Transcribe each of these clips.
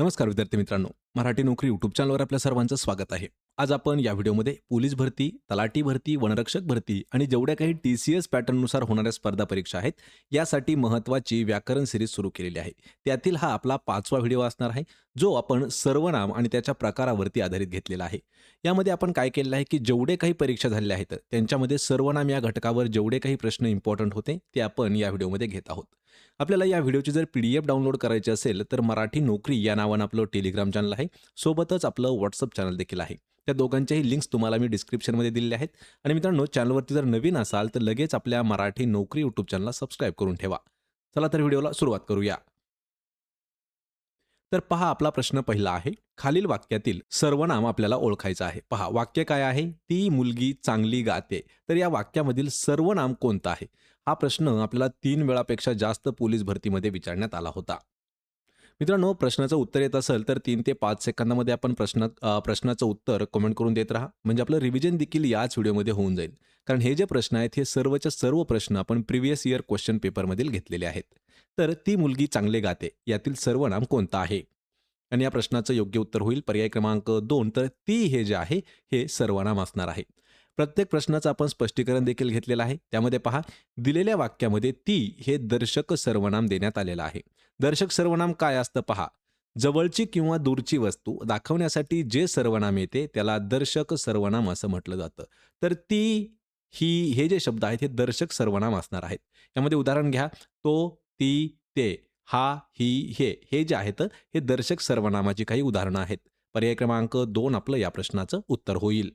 नमस्कार विद्यार्थी मित्रांनो, मराठी नोकरी यूट्यूब चॅनलवर आपल्या सर्वांचं स्वागत आहे. आज आपण या व्हिडिओमध्ये पोलीस भरती, तलाठी भरती, वनरक्षक भरती आणि जेवढ्या काही TCS पॅटर्ननुसार होणाऱ्या स्पर्धा परीक्षा आहेत, यासाठी महत्त्वाची व्याकरण सीरीज सुरू केलेली आहे. त्यातील हा आपला 5वा व्हिडिओ असणार आहे, जो आपण सर्वनाम आणि त्याच्या प्रकारावरती आधारित घेतलेला आहे. यामध्ये आपण काय केलेलं आहे, की जेवढे काही परीक्षा झालेल्या आहेत, त्यांच्यामध्ये सर्वनाम या घटकावर जेवढे काही प्रश्न इम्पॉर्टंट होते, ते आपण या व्हिडिओमध्ये घेत आहोत. आपल्याला या व्हिडिओची जर PDF डाउनलोड करायची असेल, तर मराठी नोकरी या नावानं आपलं टेलिग्राम चॅनल आहे. सोबतच आपलं WhatsApp चॅनल देखील आहे. त्या दोघांच्याही लिंक्स तुम्हाला मी डिस्क्रिप्शनमध्ये दिलेल्या आहेत. आणि मित्रांनो, चॅनलवरती जर नवीन असाल, तर लगेच आपल्या मराठी नोकरी यूट्यूब चॅनलला सबस्क्राईब करून ठेवा. चला तर व्हिडिओला सुरुवात करूया. तर पहा आपला प्रश्न पहिला आहे. खालील वाक्यातील सर्वनाम आपल्याला ओळखायचं आहे. पहा वाक्य काय आहे? ती मुलगी चांगली गाते. तर या वाक्यामधील सर्वनाम कोणतं आहे? हा प्रश्न आपल्याला 3 वेळापेक्षा जास्त पोलीस भरतीमध्ये विचारण्यात आला होता. मित्रांनो, प्रश्नाचं उत्तर येत असेल तर 3 ते 5 सेकंदामध्ये आपण प्रश्नाचं उत्तर कमेंट करून देत राहा. म्हणजे आपलं रिव्हिजन देखील याच व्हिडिओमध्ये होऊन जाईल. कारण हे जे प्रश्न आहेत हे सर्वच्या सर्व प्रश्न आपण प्रिव्हियस इयर क्वेश्चन पेपरमधील घेतलेले आहेत. तर ती मुलगी चांगले गाते यातील सर्वनाम कोणतं आहे? आणि या प्रश्नाचं योग्य उत्तर होईल पर्याय क्रमांक 2. तर ती हे जे आहे हे सर्वनाम असणार आहे. प्रत्येक प्रश्नाचं आपण स्पष्टीकरण देखील घेतलेलं आहे. त्यामध्ये पहा, दिलेल्या वाक्यामध्ये ती हे दर्शक सर्वनाम देण्यात आलेलं आहे. दर्शक सर्वनाम काय असतं पहा. जवळची किंवा दूरची वस्तू दाखवण्यासाठी जे सर्वनाम येते त्याला दर्शक सर्वनाम असं म्हटलं जातं. तर ती, ही हे जे शब्द आहेत हे दर्शक सर्वनाम असणार आहेत. यामध्ये उदाहरण घ्या. तो, ती, ते, हा, ही, हे, हे जे आहेत हे दर्शक सर्वनामाची काही उदाहरणं आहेत. पर्याय क्रमांक 2 आपलं या प्रश्नाचं उत्तर होईल.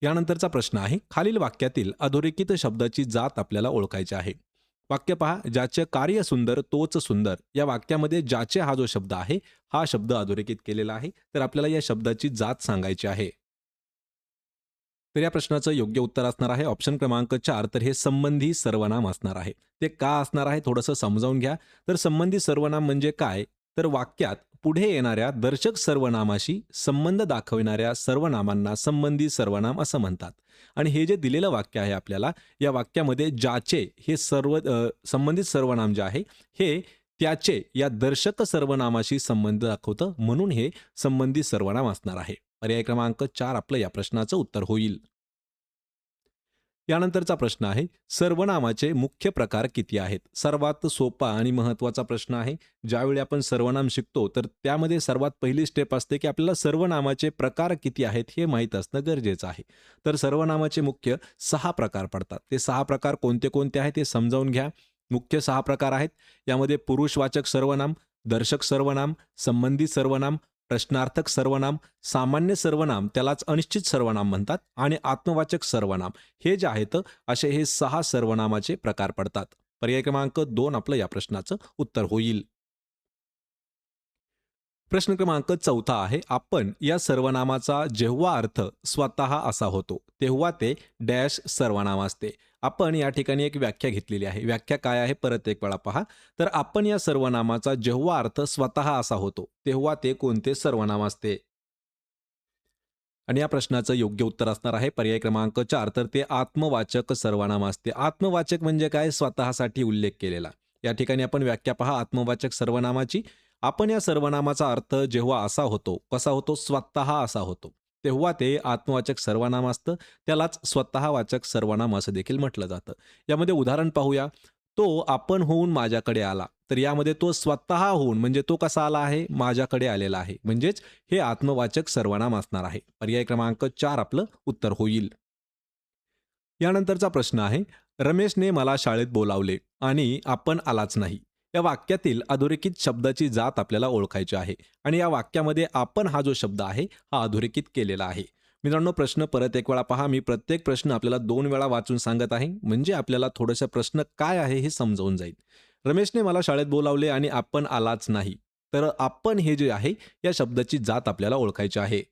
यानंतरचा प्रश्न आहे, खालील वाक्यातील अधोरेखित शब्दाची जात आपल्याला ओळखायची आहे. वाक्य पहा, ज्याचे कार्य सुंदर तोच सुंदर. या वाक्यामध्ये ज्याचे हा जो शब्द आहे, हा शब्द अधोरेखित केलेला आहे. तर आपल्याला या शब्दाची जात सांगायची आहे. तर या प्रश्नाचं योग्य उत्तर असणार आहे ऑप्शन क्रमांक 4. तर हे संबंधी सर्वनाम असणार आहे. ते का असणार आहे थोडंसं समजावून घ्या. तर संबंधी सर्वनाम म्हणजे काय? तर वाक्यात पुढे येणाऱ्या दर्शक सर्वनामाशी संबंध दाखविणाऱ्या सर्वनामांना संबंधी सर्वनाम असं म्हणतात. आणि हे जे दिलेलं वाक्य आहे आपल्याला, या वाक्यामध्ये ज्याचे हे संबंधित सर्वनाम जे आहे, हे त्याचे या दर्शक सर्वनामाशी संबंध दाखवतं, म्हणून हे संबंधी सर्वनाम असणार आहे. पर्याय क्रमांक 4 आपलं या प्रश्नाचं उत्तर होईल. यानंतरचा प्रश्न आहे, सर्वनामाचे मुख्य प्रकार किती आहेत? सर्वात सोपा आणि महत्त्वाचा प्रश्न आहे. ज्यावेळी आपण सर्वनाम शिकतो, तर त्यामध्ये सर्वात पहिली स्टेप असते, की आपल्याला सर्वनामाचे प्रकार किती आहेत हे माहीत असणं गरजेचं आहे. तर सर्वनामाचे मुख्य 6 प्रकार पडतात. ते 6 प्रकार कोणते-कोणते आहेत ते समजावून घ्या. मुख्य 6 प्रकार आहेत. यामध्ये पुरुषवाचक सर्वनाम, दर्शक सर्वनाम, संबंधी सर्वनाम, प्रश्नार्थक सर्वनाम, सामान्य सर्वनाम त्यालाच अनिश्चित सर्वनाम म्हणतात आणि आत्मवाचक सर्वनाम, हे जे आहेत असे हे 6 सर्वनामाचे प्रकार पडतात. पर्याय क्रमांक 2 आपलं या प्रश्नाचं उत्तर होईल. प्रश्न क्रमांक 4 आहे, आपण या सर्वनामाचा जेव्हा अर्थ स्वतः असा होतो, तेव्हा ते डॅश सर्वनाम असते. आपण या ठिकाणी एक व्याख्या घेतलेली आहे. व्याख्या काय आहे परत एक वेळा पहा. तर आपण या सर्वनामाचा जेव्हा अर्थ स्वतः असा होतो, तेव्हा ते कोणते सर्वनाम असते? आणि या प्रश्नाचं योग्य उत्तर असणार आहे पर्याय क्रमांक 4. तर ते आत्मवाचक सर्वनाम असते. आत्मवाचक म्हणजे काय? स्वतःसाठी उल्लेख केलेला. या ठिकाणी आपण व्याख्या पहा आत्मवाचक सर्वनामाची. आपण या सर्वनामाचा अर्थ जेव्हा असा होतो, कसा होतो? स्वतः असा होतो. तेव्हा ते आत्मवाचक सर्वनाम असतं. त्यालाच स्वतःवाचक सर्वनाम असं देखील म्हटलं जातं. यामध्ये उदाहरण पाहूया. तो आपण होऊन माझ्याकडे आला. तर यामध्ये तो स्वतः होऊन म्हणजे तो कसा आला आहे? माझ्याकडे आलेला आहे. म्हणजेच हे आत्मवाचक सर्वनाम असणार आहे. पर्याय क्रमांक 4 आपलं उत्तर होईल. यानंतरचा प्रश्न आहे, रमेशने मला शाळेत बोलावले आणि आपण आलाच नाही. या वाक्यातील अधोरेखित शब्दाची जात आपल्याला ओळखायची आहे आणि या वाक्यामध्ये आपण हा जो शब्द आहे हा अधोरेखित केलेला आहे. मित्रांनो, प्रश्न परत एक वेळा पहा. मी प्रत्येक प्रश्न आपल्याला 2 वेळा वाचून सांगत आहे, म्हणजे आपल्याला थोडंसं प्रश्न काय आहे हे समजावून जाईल. रमेशने मला शाळेत बोलावले आणि आपण आलाच नाही. तर आपण हे जे आहे या शब्दाची जात आपल्याला ओळखायची आहे.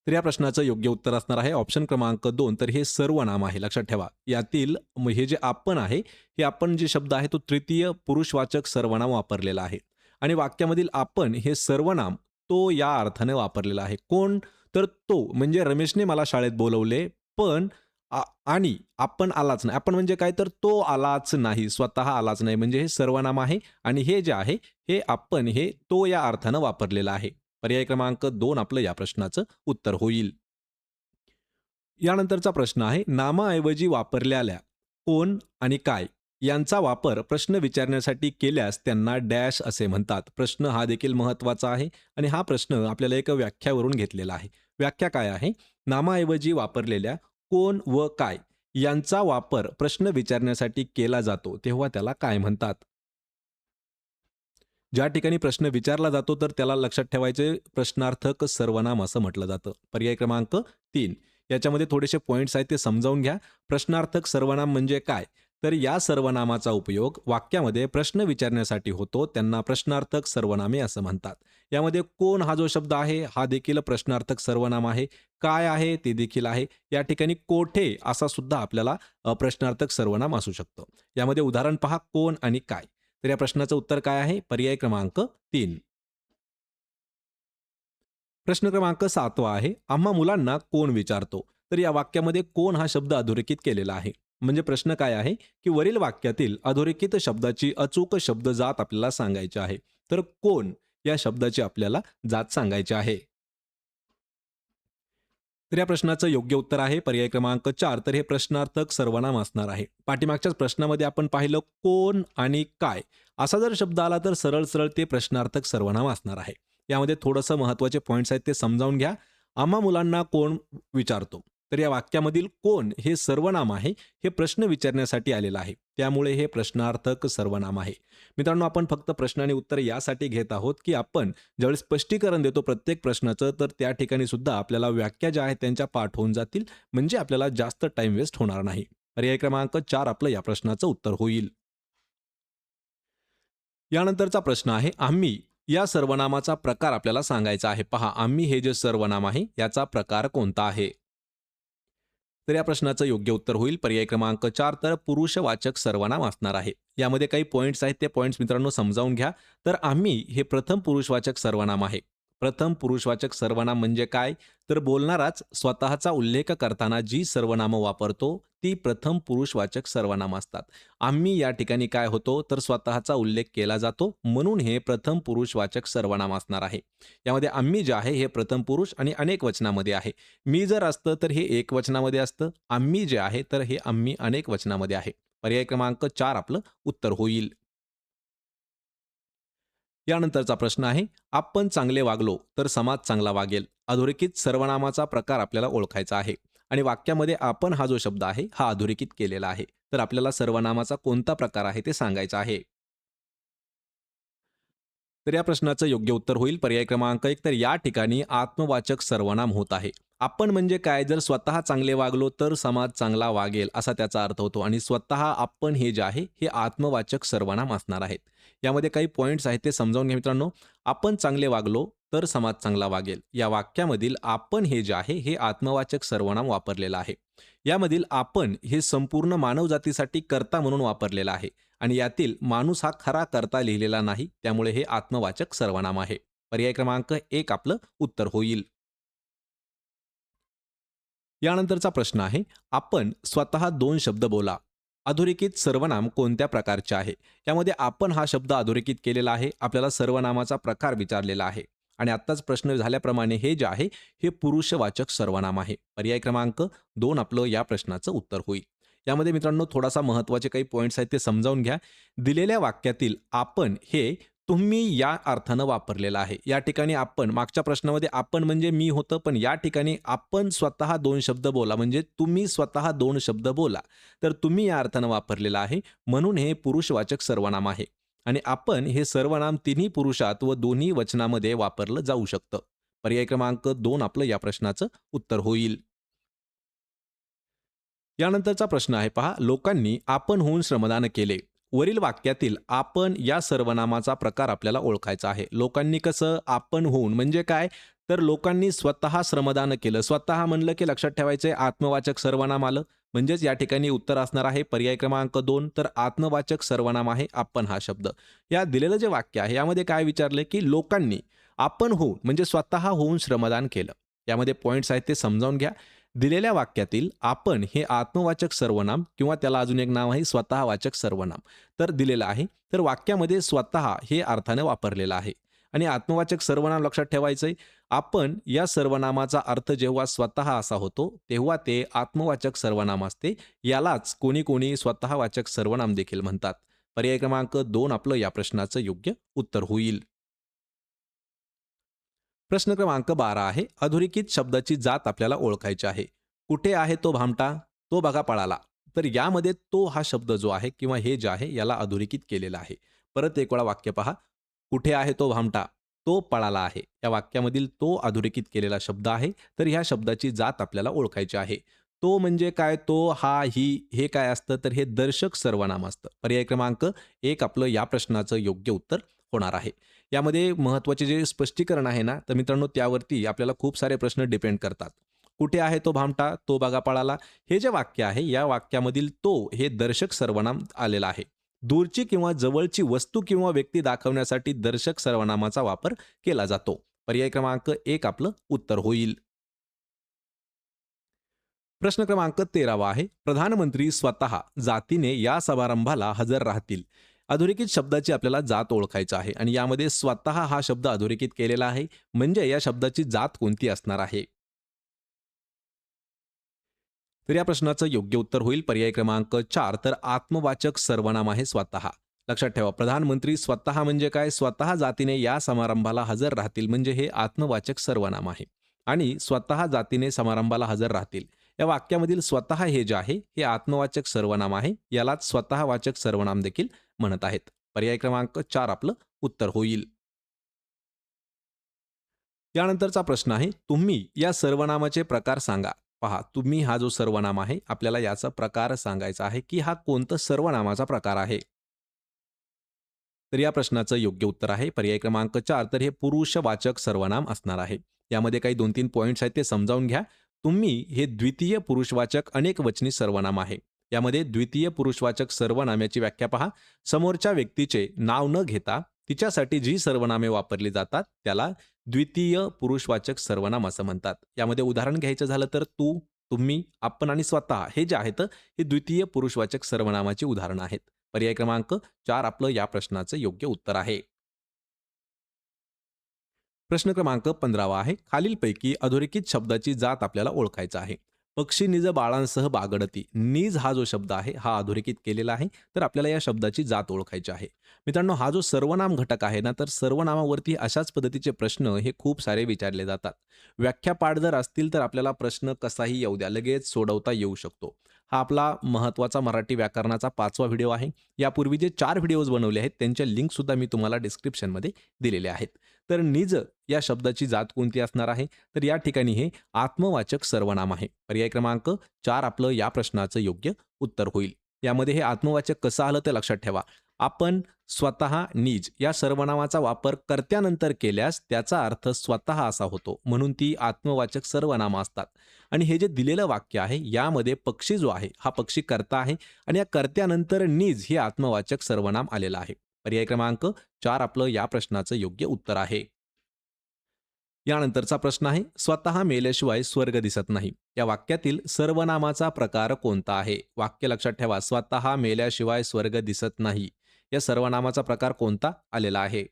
तर या प्रश्नाचं योग्य उत्तर असणार आहे ऑप्शन क्रमांक 2. तर हे सर्वनाम आहे. लक्षात ठेवा. यातील हे जे आपण आहे, हे आपण जे शब्द आहे तो तृतीय पुरुषवाचक सर्वनाम वापरलेला आहे. आणि वाक्यामधील आपण हे सर्वनाम तो या अर्थाने वापरलेला आहे. कोण? तर तो म्हणजे रमेशने मला शाळेत बोलवले, पण आणि आपण आलाच नाही. आपण म्हणजे काय, तर तो आलाच नाही, स्वतः आलाच नाही. म्हणजे हे सर्वनाम आहे आणि हे जे आहे, हे आपण हे तो या अर्थानं वापरलेलं आहे. पर्याय क्रमांक 2 आपलं या प्रश्नाचं उत्तर होईल. यानंतरचा प्रश्न आहे, नामाऐवजी वापरलेल्या कोण आणि काय यांचा वापर प्रश्न विचारण्यासाठी केल्यास त्यांना डॅश असे म्हणतात. प्रश्न हा देखील महत्त्वाचा आहे आणि हा प्रश्न आपल्याला एका व्याख्यावरून घेतलेला आहे. व्याख्या काय आहे? नामाऐवजी वापरलेल्या कोण व काय यांचा वापर प्रश्न विचारण्यासाठी केला जातो, तेव्हा त्याला काय म्हणतात? ज्या ठिकाणी प्रश्न विचारला जातो तर त्याला लक्षात ठेवायचे प्रश्नार्थक सर्वनाम असं म्हटलं जातं. पर्याय क्रमांक 3. याच्यामध्ये थोडेसे पॉइंट्स आहेत ते समजावून घ्या. प्रश्नार्थक सर्वनाम म्हणजे काय? तर या सर्वनामाचा उपयोग वाक्यामध्ये प्रश्न विचारण्यासाठी होतो. त्यांना प्रश्नार्थक सर्वनामे असं म्हणतात. यामध्ये कोण हा जो शब्द आहे हा देखील प्रश्नार्थक सर्वनाम आहे. काय आहे ते देखील आहे. या ठिकाणी कोठे असा सुद्धा आपल्याला प्रश्नार्थक सर्वनाम असू शकतो. यामध्ये उदाहरण पहा, कोण आणि काय. तर या प्रश्नाचं उत्तर काय आहे? पर्याय क्रमांक 3. प्रश्न क्रमांक 7 आहे. आम्हा मुलांना कोण विचारतो? तर या वाक्यामध्ये कोण हा शब्द अधोरेखित केलेला आहे. म्हणजे प्रश्न काय आहे, की वरील वाक्यातील अधोरेखित शब्दाची अचूक शब्द जात आपल्याला सांगायची आहे. तर कोण या शब्दाची आपल्याला जात सांगायची आहे. तर या प्रश्नाचं योग्य उत्तर आहे पर्याय क्रमांक 4. तर हे प्रश्नार्थक सर्वनाम असणार आहे. पाठीमागच्याच प्रश्नामध्ये आपण पाहिलं कोण आणि काय असा जर शब्द आला तर सरळ सरळ ते प्रश्नार्थक सर्वनाम असणार आहे. यामध्ये थोडंसं महत्त्वाचे पॉईंट्स आहेत ते समजावून घ्या. आम्हा मुलांना कोण विचारतो? तर या वाक्यामधील कोण हे सर्वनाम आहे, हे प्रश्न विचारण्यासाठी आलेलं आहे. त्यामुळे हे प्रश्नार्थक सर्वनाम आहे. मित्रांनो, आपण फक्त प्रश्न आणि उत्तर यासाठी घेत आहोत, की आपण ज्यावेळेस स्पष्टीकरण देतो प्रत्येक प्रश्नाचं, तर त्या ठिकाणी सुद्धा आपल्याला व्याख्या ज्या आहेत त्यांच्या पाठ होऊन जातील. म्हणजे आपल्याला जास्त टाईम वेस्ट होणार नाही. पर्याय क्रमांक 4 आपलं या प्रश्नाचं उत्तर होईल. यानंतरचा प्रश्न आहे, आम्ही या सर्वनामाचा प्रकार आपल्याला सांगायचा आहे. पहा, आम्ही हे जे सर्वनाम आहे याचा प्रकार कोणता आहे? तर या प्रश्नाचं योग्य उत्तर होईल पर्याय क्रमांक 4. तर पुरुषवाचक सर्वनाम असणार आहे. यामध्ये काही पॉइंट्स आहेत ते पॉइंट्स मित्रांनो समजावून घ्या. तर आम्ही हे प्रथम पुरुषवाचक सर्वनाम आहे. प्रथम पुरुषवाचक सर्वनाम म्हणजे काय? तर बोलणाराच स्वतःचा उल्लेख करताना जी सर्वनामं वापरतो ती प्रथम पुरुषवाचक सर्वनाम असतात. आम्ही या ठिकाणी काय होतो, तर स्वतःचा उल्लेख केला जातो म्हणून हे प्रथम पुरुषवाचक सर्वनाम असणार आहे. यामध्ये आम्ही जे आहे हे प्रथम पुरुष आणि अनेक वचनामध्ये आहे. मी जर असतं तर हे एक वचनामध्ये असतं. आम्ही जे आहे तर हे आम्ही अनेक वचनामध्ये आहे. पर्याय क्रमांक 4 आपलं उत्तर होईल. यानंतरचा प्रश्न आहे, आपण चांगले वागलो तर समाज चांगला वागेल. अधोरेखित सर्वनामाचा प्रकार आपल्याला ओळखायचा आहे आणि वाक्यामध्ये आपण हा जो शब्द आहे हा अधोरेखित केलेला आहे. तर आपल्याला सर्वनामाचा कोणता प्रकार आहे ते सांगायचं आहे. तर या प्रश्नाचं योग्य उत्तर होईल पर्याय क्रमांक 1. तर या ठिकाणी आत्मवाचक सर्वनाम होत आहे. आपण म्हणजे काय, जर स्वतः चांगले वागलो तर समाज चांगला वागेल असा त्याचा अर्थ होतो आणि स्वतः आपण हे जे आहे हे आत्मवाचक सर्वनाम असणार आहेत. यामध्ये काही पॉइंट्स आहेत ते समजावून घ्या मित्रांनो. आपण चांगले वागलो तर समाज चांगला वागेल. या वाक्यामधील आपण हे जे आहे हे आत्मवाचक सर्वनाम वापरलेलं आहे. यामधील आपण हे संपूर्ण मानवजातीसाठी कर्ता म्हणून वापरलेलं आहे आणि यातील माणूस हा खरा कर्ता लिहिलेला नाही. त्यामुळे हे आत्मवाचक सर्वनाम आहे. पर्याय क्रमांक 1 आपलं उत्तर होईल. यानंतरचा प्रश्न आहे, आपण स्वतः 2 शब्द बोला. अधोरेखित सर्वनाम कोणत्या प्रकारचे आहे? यामध्ये आपण हा शब्द अधोरेखित केलेला आहे. आपल्याला सर्वनामाचा प्रकार विचारलेला आहे आणि आत्ताच प्रश्न झाल्याप्रमाणे हे जे आहे हे पुरुषवाचक सर्वनाम आहे. पर्याय क्रमांक 2 आपलं या प्रश्नाचं उत्तर होईल. यामध्ये मित्रांनो थोडासा महत्त्वाचे काही पॉइंट्स आहेत ते समजावून घ्या. दिलेल्या वाक्यातील आपण हे तुम्ही या अर्थानं वापरलेला आहे. या ठिकाणी आपण मागच्या प्रश्नामध्ये आपण म्हणजे मी होतं, पण या ठिकाणी आपण स्वतः 2 शब्द बोला म्हणजे तुम्ही स्वतः 2 शब्द बोला. तर तुम्ही या अर्थानं वापरलेलं आहे. म्हणून हे पुरुषवाचक सर्वनाम आहे आणि आपण हे सर्वनाम तिन्ही पुरुषात व दोन्ही वचनामध्ये वापरलं जाऊ शकतं. पर्याय क्रमांक 2 आपलं या प्रश्नाचं उत्तर होईल. यानंतरचा प्रश्न आहे पहा, लोकांनी आपण होऊन श्रमदान केले. वरील वाक्यातील आपण या सर्वनामाचा प्रकार आपल्याला ओळखायचा आहे. लोकांनी कसं आपण होऊन म्हणजे काय, तर लोकांनी स्वतः श्रमदान केलं. स्वतः म्हणलं की लक्षात ठेवायचे आत्मवाचक सर्वनाम आलं. म्हणजेच या ठिकाणी उत्तर असणार आहे पर्याय क्रमांक 2. तर आत्मवाचक सर्वनाम आहे आपण हा शब्द. या दिलेलं जे वाक्य आहे यामध्ये काय विचारले, की लोकांनी आपण होऊन म्हणजे स्वतः होऊन श्रमदान केलं. यामध्ये पॉइंट्स आहेत ते समजावून घ्या. दिलेल्या वाक्यातील आपण हे आत्मवाचक सर्वनाम किंवा त्याला अजून एक नाव आहे स्वतःवाचक सर्वनाम तर दिलेलं आहे. तर वाक्यामध्ये स्वतः हे अर्थाने वापरलेलं आहे आणि आत्मवाचक सर्वनाम लक्षात ठेवायचंय. आपण या सर्वनामाचा अर्थ जेव्हा स्वतः असा होतो तेव्हा ते आत्मवाचक सर्वनाम असते. यालाच कोणी कोणी स्वतःवाचक सर्वनाम देखील म्हणतात. पर्याय क्रमांक 2 आपलं या प्रश्नाचं योग्य उत्तर होईल. प्रश्न क्रमांक 12 आहे. अधोरेखित शब्दाची जात आपल्याला ओळखायची आहे. कुठे आहे तो भामटा, तो बघा पळाला. तर यामध्ये तो हा शब्द जो आहे किंवा हे जे आहे याला अधोरेखित केलेलं आहे. परत एक वेळा वाक्य पहा. कुठे आहे तो भामटा, तो पळाला आहे. या वाक्यामधील तो अधोरेखित केलेला शब्द आहे. तर ह्या शब्दाची जात आपल्याला ओळखायची आहे. तो म्हणजे काय? तो, हा, ही हे काय असतं? तर हे दर्शक सर्वनाम असतं. पर्याय क्रमांक 1 आपलं या प्रश्नाचं योग्य उत्तर होणार आहे. यामध्ये महत्त्वाचे जे स्पष्टीकरण आहे ना, तर मित्रांनो त्यावरती आपल्याला खूप सारे प्रश्न डिपेंड करतात. कुठे आहे तो भामटा, तो बघा पळाला. हे जे वाक्य आहे, या वाक्यामधील तो हे दर्शक सर्वनाम आलेलं आहे. दूरची किंवा जवळची वस्तू किंवा व्यक्ती दाखवण्यासाठी दर्शक सर्वनामाचा वापर केला जातो. पर्याय क्रमांक 1 आपलं उत्तर होईल. प्रश्न क्रमांक 13 आहे. प्रधानमंत्री स्वतः जातीने या समारंभाला हजर राहतील. अधोरेखित शब्दाची आपल्याला जात ओळखायची आहे आणि यामध्ये स्वतः हा शब्द अधोरेखित केलेला आहे. म्हणजे या शब्दाची जात कोणती असणार आहे? तर या प्रश्नाचं योग्य उत्तर होईल पर्याय क्रमांक 4 तर आत्मवाचक सर्वनाम आहे स्वतः. लक्षात ठेवा प्रधानमंत्री स्वतः म्हणजे काय? स्वतः जातीने या समारंभाला हजर राहतील म्हणजे हे आत्मवाचक सर्वनाम आहे. आणि स्वतः जातीने समारंभाला हजर राहतील. या वाक्यामधील स्वतः हे जे आहे हे आत्मवाचक सर्वनाम आहे. यालाच स्वतःवाचक सर्वनाम देखील म्हणत आहेत. पर्याय क्रमांक 4 आपलं उत्तर होईल. यानंतरचा प्रश्न आहे तुम्ही या सर्वनामाचे प्रकार सांगा. पहा तुम्ही हा जो सर्वनाम आहे आपल्याला याचा प्रकार सांगायचा आहे की हा कोणतं सर्वनामाचा प्रकार आहे. तर या प्रश्नाचं योग्य उत्तर आहे पर्याय क्रमांक 4 तर हे पुरुषवाचक सर्वनाम असणार आहे. यामध्ये काही 2-3 पॉइंट्स आहेत ते समजावून घ्या. तुम्ही हे द्वितीय पुरुषवाचक अनेक वचनी सर्वनाम आहे. यामध्ये द्वितीय पुरुषवाचक सर्वनाम्याची व्याख्या पहा. समोरच्या व्यक्तीचे नाव न घेता तिच्यासाठी जी सर्वनामे वापरली जातात त्याला द्वितीय पुरुषवाचक सर्वनाम असं म्हणतात. यामध्ये उदाहरण घ्यायचं झालं तर तू, तुम्ही, आपण आणि स्वतः हे जे आहेत हे द्वितीय पुरुषवाचक सर्वनामाची उदाहरणं आहेत. पर्याय क्रमांक 4 आपलं या प्रश्नाचं योग्य उत्तर आहे. प्रश्न क्रमांक 15 आहे. खालीलपैकी अधोरेखित शब्दाची जात आपल्याला ओळखायचा आहे. पक्षी निज बाळांसह बागडती. निज हा जो शब्द आहे हा अधोरेखित केलेला आहे. तर आपल्याला या शब्दाची जात ओळखायची आहे. मित्रांनो हा जो सर्वनाम घटक आहे ना तर सर्वनामावरती अशाच पद्धतीचे प्रश्न हे खूप सारे विचारले जातात. व्याख्यापाठ जर असतील तर आपल्याला प्रश्न कसाही येऊ द्या लगेच सोडवता येऊ शकतो. हा आपला महत्त्वाचा मराठी व्याकरणाचा 5वा व्हिडिओ आहे. यापूर्वी जे 4 व्हिडिओज बनवले आहेत त्यांच्या लिंक सुद्धा मी तुम्हाला डिस्क्रिप्शनमध्ये दिलेले आहेत. तर निज या शब्दाची जात कोणती असणार आहे? तर या ठिकाणी हे आत्मवाचक सर्वनाम आहे. पर्याय क्रमांक 4 आपलं या प्रश्नाचं योग्य उत्तर होईल. यामध्ये हे आत्मवाचक कसं आलं ते लक्षात ठेवा. आपण, स्वतः, निज या सर्वनामाचा वापर कर्त्यानंतर केल्यास त्याचा अर्थ स्वतः असा होतो. म्हणून ती आत्मवाचक सर्वनामं असतात. आणि हे जे दिलेलं वाक्य आहे यामध्ये पक्षी जो आहे हा पक्षी कर्ता आहे आणि या कर्त्यानंतर निज हे आत्मवाचक सर्वनाम आलेलं आहे. पर्याय क्रमांक 4 आपलं या प्रश्नाचं योग्य उत्तर आहे. यानंतरचा प्रश्न आहे स्वतः मेल्याशिवाय स्वर्ग दिसत नाही. या वाक्यातील सर्वनामाचा प्रकार कोणता आहे? वाक्य लक्षात ठेवा. स्वतः मेल्याशिवाय स्वर्ग दिसत नाही. या सर्वनामाचा प्रकार कोणता आलेला आहे?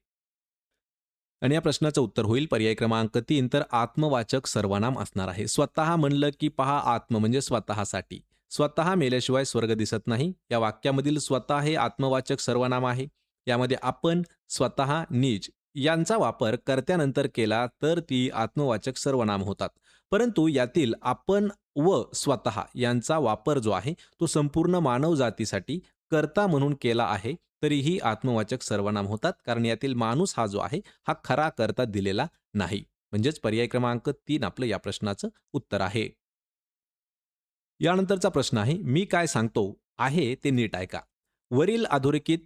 आणि या प्रश्नाचं उत्तर होईल पर्याय क्रमांक 3 तर आत्मवाचक सर्वनाम असणार आहे. स्वतः म्हणलं की पहा आत्म म्हणजे स्वतःसाठी. स्वतः मेल्याशिवाय स्वर्ग दिसत नाही. या वाक्यामधील स्वतः हे आत्मवाचक सर्वनाम आहे. यामध्ये आपण, स्वतः, निज यांचा वापर कर्त्यानंतर केला तर ती आत्मवाचक सर्वनाम होतात. परंतु यातील आपण व स्वतः यांचा वापर जो आहे तो संपूर्ण मानव जातीसाठी कर्ता म्हणून केला आहे. तरीही आत्मवाचक सर्वनाम होतात कारण यातील माणूस हा जो आहे हा खरा कर्ता दिलेला नाही. म्हणजेच पर्याय क्रमांक 3 आपलं या प्रश्नाचं उत्तर आहे. यानंतरचा प्रश्न आहे मी काय सांगतो आहे ते नीट ऐका. वरील अधोरेखित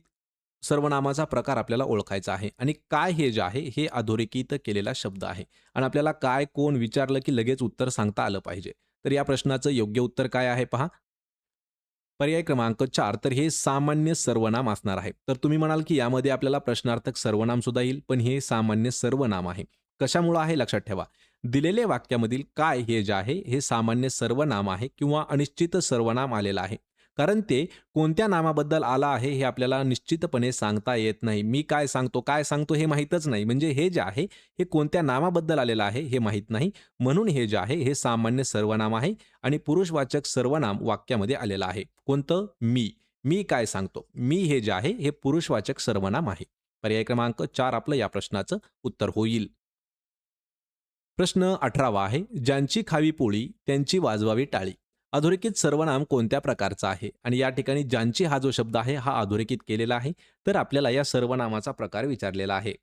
सर्वनामाचा प्रकार आपल्याला ओळखायचा आहे आणि काय हे जे आहे हे अधोरेखित केलेला शब्द आहे आणि आपल्याला काय कोण विचारलं की लगेच उत्तर सांगता आलं पाहिजे. तर या प्रश्नाचं योग्य उत्तर काय आहे पहा. पर्याय क्रमांक 4 तर हे सामान्य सर्वनाम असणार आहे. तर तुम्ही म्हणाल की यामध्ये आपल्याला प्रश्नार्थक सर्वनाम सुद्धा येईल पण हे सामान्य सर्वनाम आहे. कशामुळे आहे लक्षात ठेवा. दिलेल्या वाक्यामधील काय हे जे आहे हे सामान्य सर्वनाम आहे किंवा अनिश्चित सर्वनाम आलेलं आहे. कारण ते कोणत्या नामाबद्दल आला आहे हे आपल्याला निश्चितपणे सांगता येत नाही. मी काय सांगतो हे माहीतच नाही. म्हणजे हे जे आहे हे कोणत्या नामाबद्दल आलेलं आहे हे माहीत नाही. म्हणून हे जे आहे हे सामान्य सर्वनाम आहे आणि पुरुषवाचक सर्वनाम वाक्यामध्ये आलेलं आहे. कोणतं? मी. मी काय सांगतो? मी हे जे आहे हे पुरुषवाचक सर्वनाम आहे. पर्याय क्रमांक 4 आपलं या प्रश्नाचं उत्तर होईल. प्रश्न 18वा आहे. ज्यांची खावी पोळी त्यांची वाजवावी टाळी. अधोरेखित सर्वनाम कोणत्या प्रकारचा आहे? आणि या ठिकाणी ज्यांची हा जो शब्द आहे हा अधोरेखित केलेला आहे. तर आपल्याला या सर्वनामाचा प्रकार विचारलेला आहे.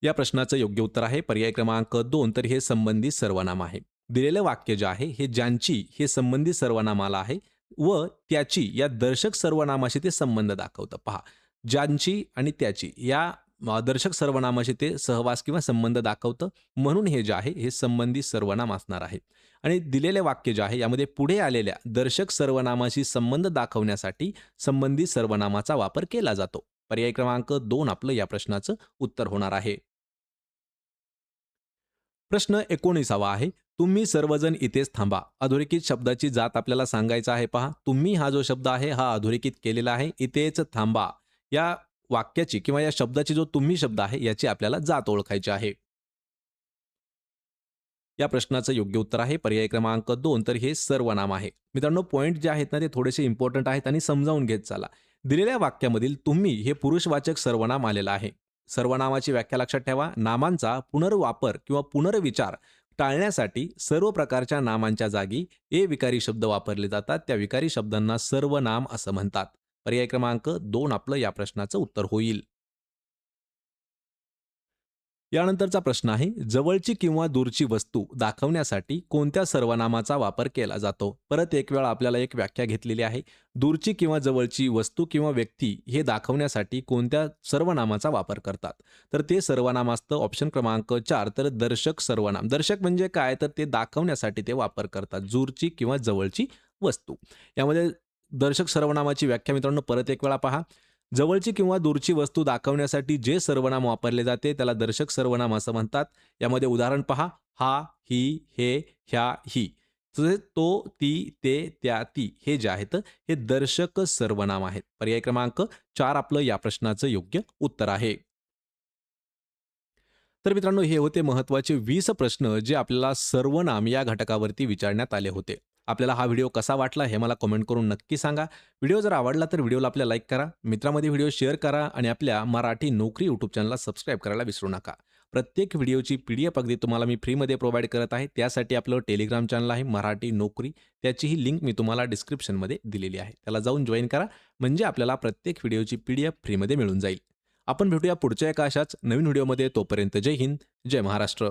या प्रश्नाचं योग्य उत्तर आहे पर्याय क्रमांक 2 तर हे संबंधित सर्वनाम आहे. दिलेलं वाक्य जे आहे हे ज्यांची हे संबंधित सर्वनामाला आहे व त्याची या दर्शक सर्वनामाशी ते संबंध दाखवतं. पहा, ज्यांची आणि त्याची या दर्शक सर्वनामाशी ते सहवास किंवा संबंध दाखवतं. म्हणून हे जे आहे हे संबंधित सर्वनाम असणार आहे. आणि दिलेले वाक्य जे आहे यामध्ये पुढे आलेल्या दर्शक सर्वनामाशी संबंध दाखवण्यासाठी संबंधित सर्वनामाचा वापर केला जातो. पर्याय क्रमांक 2 आपलं या प्रश्नाचं उत्तर होणार आहे. प्रश्न 19वा आहे. तुम्ही सर्वजण इथेच थांबा. अधोरेखित शब्दाची जात आपल्याला सांगायचा आहे. पहा, तुम्ही हा जो शब्द आहे हा अधोरेखित केलेला आहे. इथेच थांबा. या वाक्याची किंवा या शब्दाची जो तुम्ही शब्द आहे याची आपल्याला जात ओळखायची आहे. या प्रश्नाचं योग्य उत्तर आहे पर्याय क्रमांक 2 तर हे सर्वनाम आहे. मित्रांनो, पॉइंट जे आहेत ना ते थोडेसे इम्पॉर्टंट आहेत आणि समजावून घेत चला. दिलेल्या वाक्यामधील तुम्ही हे पुरुषवाचक सर्वनाम आलेलं आहे. सर्वनामाची व्याख्या लक्षात ठेवा. नामांचा पुनर्वापर किंवा पुनर्विचार टाळण्यासाठी सर्व प्रकारच्या नामांच्या जागी ए विकारी शब्द वापरले जातात. त्या विकारी शब्दांना सर्वनाम असं म्हणतात. पर्याय क्रमांक 2 आपलं या प्रश्नाचं उत्तर होईल. यानंतरचा प्रश्न आहे. जवळची किंवा दूरची वस्तू दाखवण्यासाठी कोणत्या सर्वनामाचा वापर केला जातो? परत एक वेळा आपल्याला एक व्याख्या घेतलेली आहे. दूरची किंवा जवळची वस्तू किंवा व्यक्ती हे दाखवण्यासाठी कोणत्या सर्वनामाचा वापर करतात? तर ते सर्वनाम असतं ऑप्शन क्रमांक 4 तर दर्शक सर्वनाम. दर्शक म्हणजे काय? तर ते दाखवण्यासाठी ते वापर करतात. दूरची किंवा जवळची वस्तू. यामध्ये दर्शक सर्वनामाची व्याख्या मित्रांनो परत एक वेळा पहा. जवळची किंवा दूरची वस्तू दाखवण्यासाठी जे सर्वनाम वापरले जाते त्याला दर्शक सर्वनाम असं म्हणतात. यामध्ये उदाहरण पहा. हा, ही, हे, ह्या, ही. तसेच तो, ती, ते, त्या, ती हे जे आहेत हे दर्शक सर्वनाम आहेत. पर्याय क्रमांक 4 आपलं या प्रश्नाचं योग्य उत्तर आहे. तर मित्रांनो, हे होते महत्त्वाचे 20 प्रश्न जे आपल्याला सर्वनाम या घटकावरती विचारण्यात आले होते. आपल्याला हा व्हिडिओ कसा वाटला हे मला कमेंट करून नक्की सांगा. व्हिडिओ जर आवडला तर व्हिडिओला आपल्या लाईक करा, मित्रांमध्ये व्हिडिओ शेअर करा आणि आपल्या मराठी नोकरी यूट्यूब चॅनलला सबस्क्राईब करायला विसरू नका. प्रत्येक व्हिडिओची PDF अगदी तुम्हाला मी फ्रीमध्ये प्रोव्हाईड करत आहे. त्यासाठी आपलं टेलिग्राम चॅनल आहे मराठी नोकरी. त्याचीही लिंक मी तुम्हाला डिस्क्रिप्शनमध्ये दिलेली आहे. त्याला जाऊन जॉईन करा म्हणजे आपल्याला प्रत्येक व्हिडिओची PDF फ्रीमध्ये मिळून जाईल. आपण भेटूया पुढच्या एका अशाच नवीन व्हिडिओमध्ये. तोपर्यंत जय हिंद, जय महाराष्ट्र.